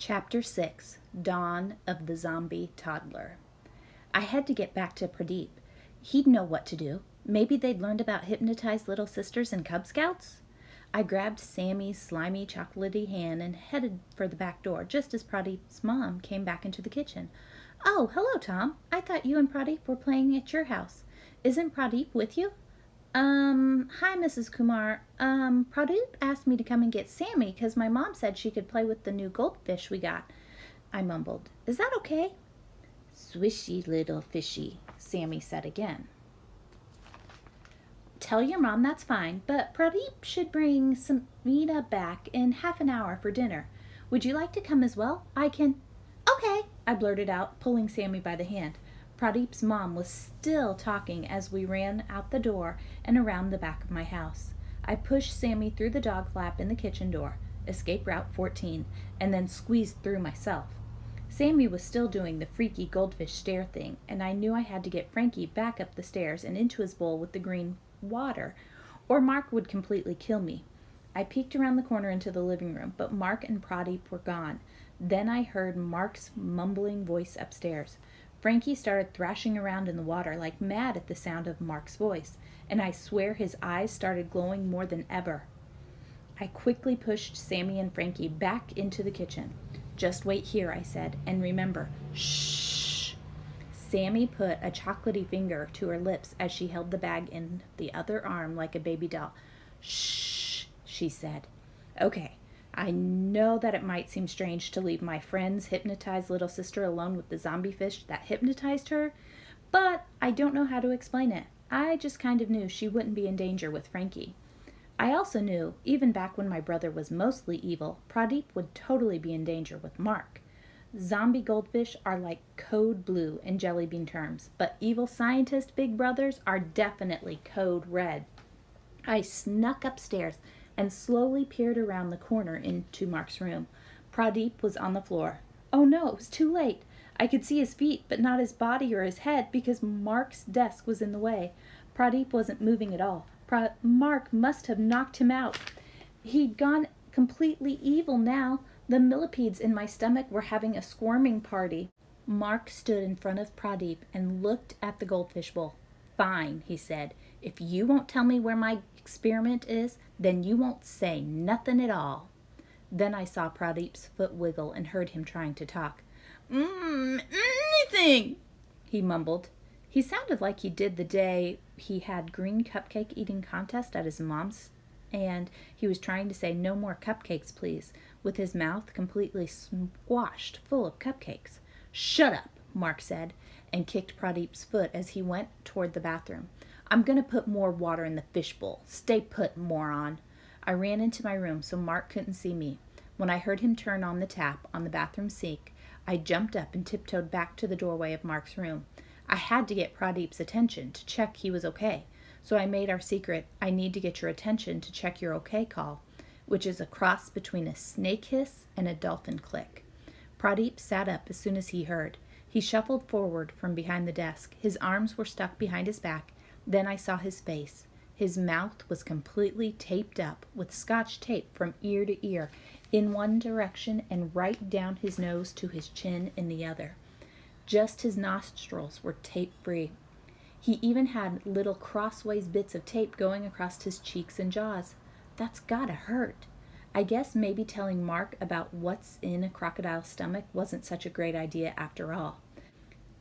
Chapter 6, Dawn of the Zombie Toddler. I had to get back to Pradeep. He'd know what to do. Maybe they'd learned about hypnotized little sisters and Cub Scouts? I grabbed Sammy's slimy, chocolatey hand and headed for the back door just as Pradeep's mom came back into the kitchen. "Oh, hello, Tom. I thought you and Pradeep were playing at your house. Isn't Pradeep with you?" Hi, Mrs. Kumar. Pradeep asked me to come and get Sammy because my mom said she could play with the new goldfish we got. I mumbled. "Is that okay?" "Swishy little fishy," Sammy said again. "Tell your mom that's fine, but Pradeep should bring Samita back in half an hour for dinner. Would you like to come as well? I can—" "Okay," I blurted out, pulling Sammy by the hand. Pradeep's mom was still talking as we ran out the door and around the back of my house. I pushed Sammy through the dog flap in the kitchen door, escape route 14, and then squeezed through myself. Sammy was still doing the freaky goldfish stare thing, and I knew I had to get Frankie back up the stairs and into his bowl with the green water, or Mark would completely kill me. I peeked around the corner into the living room, but Mark and Pradeep were gone. Then I heard Mark's mumbling voice upstairs. Frankie started thrashing around in the water like mad at the sound of Mark's voice, and I swear his eyes started glowing more than ever. I quickly pushed Sammy and Frankie back into the kitchen. "Just wait here," I said, "and remember, shh." Sammy put a chocolatey finger to her lips as she held the bag in the other arm like a baby doll. "Shh," she said. "Okay. I know that it might seem strange to leave my friend's hypnotized little sister alone with the zombie fish that hypnotized her, but I don't know how to explain it. I just kind of knew she wouldn't be in danger with Frankie. I also knew, even back when my brother was mostly evil, Pradeep would totally be in danger with Mark. Zombie goldfish are like code blue in jelly bean terms, but evil scientist big brothers are definitely code red. I snuck upstairs and slowly peered around the corner into Mark's room. Pradeep was on the floor. Oh no, it was too late. I could see his feet, but not his body or his head because Mark's desk was in the way. Pradeep wasn't moving at all. Mark must have knocked him out. He'd gone completely evil now. The millipedes in my stomach were having a squirming party. Mark stood in front of Pradeep and looked at the goldfish bowl. "Fine," he said. "If you won't tell me where my experiment is, then you won't say nothing at all." Then I saw Pradeep's foot wiggle and heard him trying to talk. Anything," he mumbled. He sounded like he did the day he had green cupcake eating contest at his mom's, and he was trying to say "no more cupcakes, please," with his mouth completely squashed full of cupcakes. "Shut up," Mark said, and kicked Pradeep's foot as he went toward the bathroom. "I'm going to put more water in the fishbowl. Stay put, moron." I ran into my room so Mark couldn't see me. When I heard him turn on the tap on the bathroom sink, I jumped up and tiptoed back to the doorway of Mark's room. I had to get Pradeep's attention to check he was okay, so I made our secret "I need to get your attention to check you're okay" call, which is a cross between a snake hiss and a dolphin click. Pradeep sat up as soon as he heard. He shuffled forward from behind the desk. His arms were stuck behind his back. Then I saw his face. His mouth was completely taped up with Scotch tape from ear to ear in one direction and right down his nose to his chin in the other. Just his nostrils were tape-free. He even had little crossways bits of tape going across his cheeks and jaws. That's gotta hurt. I guess maybe telling Mark about what's in a crocodile's stomach wasn't such a great idea after all.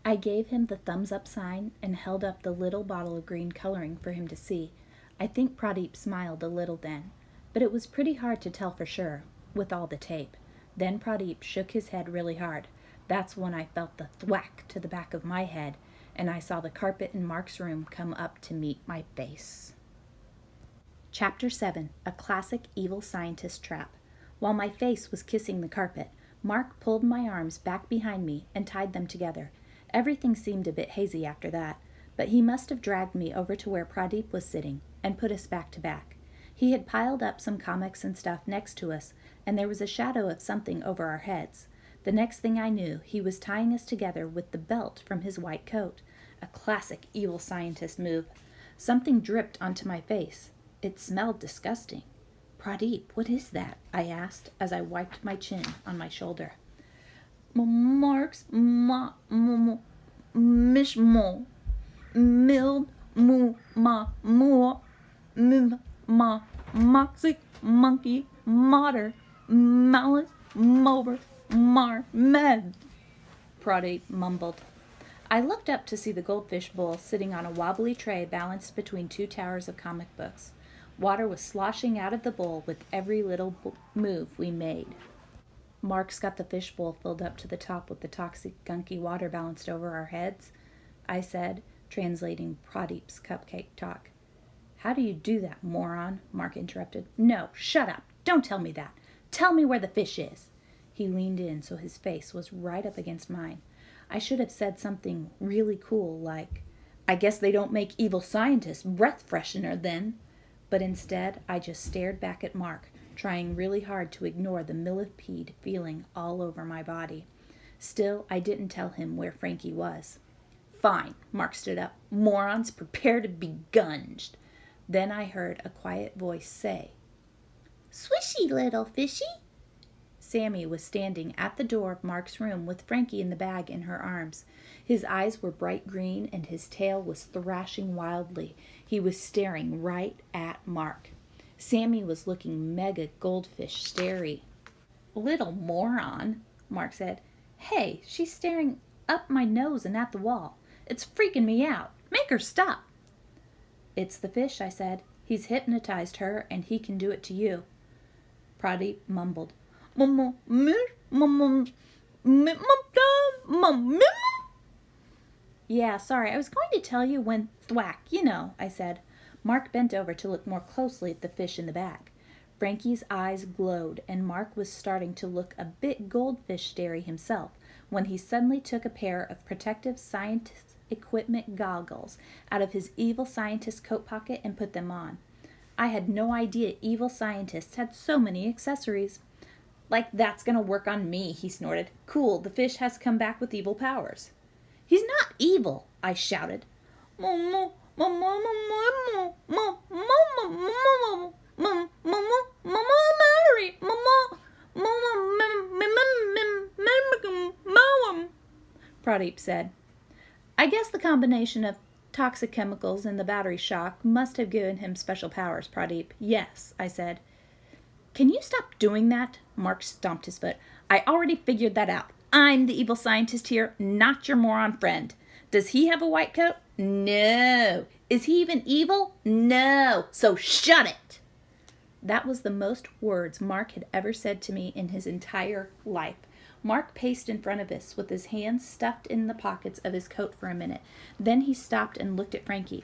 I gave him the thumbs up sign and held up the little bottle of green coloring for him to see. I think Pradeep smiled a little then, but it was pretty hard to tell for sure, with all the tape. Then Pradeep shook his head really hard. That's when I felt the thwack to the back of my head, and I saw the carpet in Mark's room come up to meet my face. Chapter 7, A Classic Evil Scientist Trap. While my face was kissing the carpet, Mark pulled my arms back behind me and tied them together. Everything seemed a bit hazy after that, but he must have dragged me over to where Pradeep was sitting and put us back to back. He had piled up some comics and stuff next to us, and there was a shadow of something over our heads. The next thing I knew, he was tying us together with the belt from his white coat. A classic evil scientist move. Something dripped onto my face. It smelled disgusting. "Pradeep, what is that?" I asked as I wiped my chin on my shoulder. Marks, mishmol, mild, moxic, monkey, mater, malice, mober, med, Pradeep mumbled. I looked up to see the goldfish bowl sitting on a wobbly tray balanced between two towers of comic books. Water was sloshing out of the bowl with every little move we made. Mark's got the fish bowl filled up to the top with the toxic, gunky water balanced over our heads, I said, translating Pradeep's cupcake talk. How do you do that, moron? Mark interrupted. No, shut up. Don't tell me that. Tell me where the fish is. He leaned in so his face was right up against mine. I should have said something really cool like, I guess they don't make evil scientists breath freshener then. But instead, I just stared back at Mark, trying really hard to ignore the millipede feeling all over my body. Still, I didn't tell him where Frankie was. Fine, Mark stood up. Morons, prepare to be gunged. Then I heard a quiet voice say, Swishy, little fishy. Sammy was standing at the door of Mark's room with Frankie in the bag in her arms. His eyes were bright green and his tail was thrashing wildly. He was staring right at Mark. Sammy was looking mega goldfish starey. Little moron, Mark said. Hey, she's staring up my nose and at the wall. It's freaking me out. Make her stop. It's the fish, I said. He's hypnotized her and he can do it to you. Pradeep mumbled. Yeah, sorry, I was going to tell you when thwack, I said. Mark bent over to look more closely at the fish in the bag. Frankie's eyes glowed, and Mark was starting to look a bit goldfish-starey himself when he suddenly took a pair of protective scientist equipment goggles out of his evil scientist coat pocket and put them on. I had no idea evil scientists had so many accessories. Like that's gonna work on me, he snorted. Cool, the fish has come back with evil powers. He's not evil, I shouted. Pradeep said. I guess the combination of toxic chemicals and the battery shock must have given him special powers, Pradeep. Yes, I said. Can you stop doing that? Mark stomped his foot. I already figured that out. I'm the evil scientist here, not your moron friend. Does he have a white coat? No. Is he even evil? No. So shut it. That was the most words Mark had ever said to me in his entire life. Mark paced in front of us with his hands stuffed in the pockets of his coat for a minute. Then he stopped and looked at Frankie.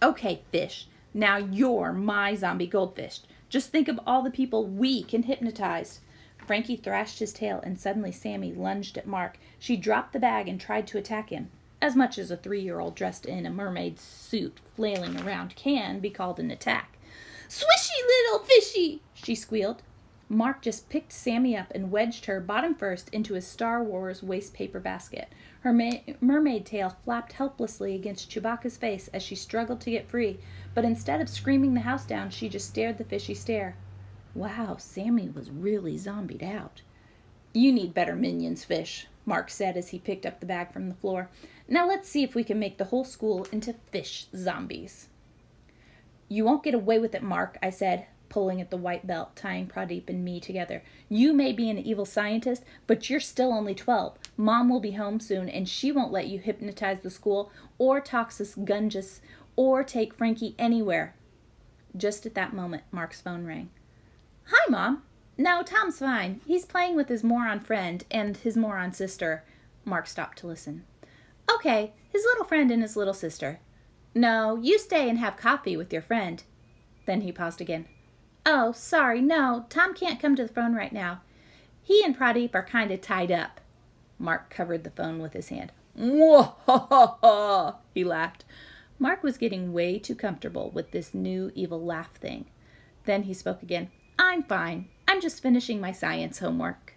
Okay, fish. Now you're my zombie goldfish. Just think of all the people we can hypnotize. Frankie thrashed his tail and suddenly Sammy lunged at Mark. She dropped the bag and tried to attack him. As much as a 3-year-old dressed in a mermaid suit flailing around can be called an attack. Swishy little fishy, she squealed. Mark just picked Sammy up and wedged her bottom first into his Star Wars waste paper basket. Her mermaid tail flapped helplessly against Chewbacca's face as she struggled to get free, but instead of screaming the house down, she just stared the fishy stare. Wow, Sammy was really zombied out. You need better minions, fish, Mark said as he picked up the bag from the floor. Now let's see if we can make the whole school into fish zombies. You won't get away with it, Mark, I said, pulling at the white belt, tying Pradeep and me together. You may be an evil scientist, but you're still only 12. Mom will be home soon, and she won't let you hypnotize the school, or toxis gungus, or take Frankie anywhere. Just at that moment, Mark's phone rang. Hi, Mom. No, Tom's fine. He's playing with his moron friend and his moron sister. Mark stopped to listen. Okay, his little friend and his little sister. No, you stay and have coffee with your friend. Then he paused again. Oh, sorry, no, Tom can't come to the phone right now. He and Pradeep are kind of tied up. Mark covered the phone with his hand. Whoa, he laughed. Mark was getting way too comfortable with this new evil laugh thing. Then he spoke again. I'm fine. I'm just finishing my science homework.